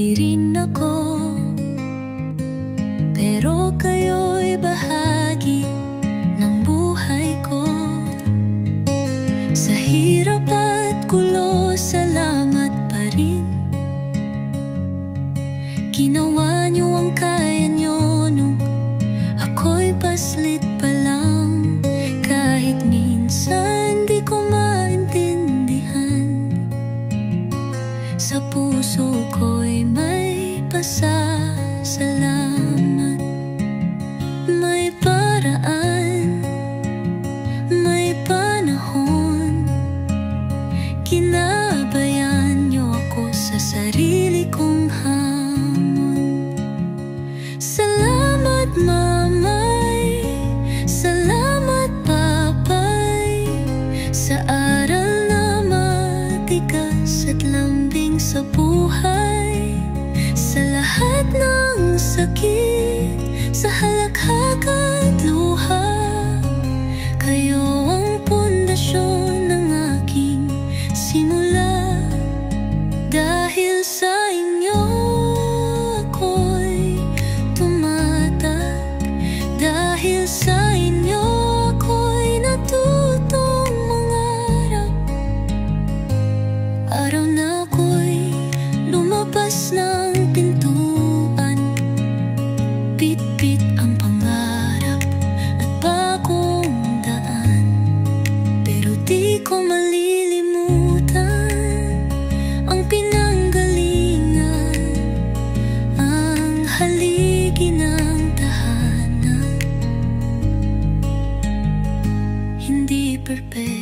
Hindi rin ako, pero kayo'y bahagi ng buhay ko. Sa hirap at gulo, salamat pa rin. Ginawa niyo ang kaya niyo nung ako'y paslit pa lang. Kahit minsan di ko maintindihan, sa puso ko'y may pasasalamat. May paraan, may panahon, kinabayan niyo ako sa sarili kong hamon. Salamat mamay, salamat papay, sa aral na matigas at lambing sa buhay. Sa lahat ng sakit, sa halakhak at luha, kayo ang pundasyon ng aking simula. Dahil sa inyo ako'y tumatak, dahil sa inyo ako'y natutong mangarap. Araw na ako'y lumabas ng pintuan, bitbit ang pangarap at bagong daan. Pero di ko malilimutan ang pinanggalingan, ang haligi ng tahanan. Hindi perpekto,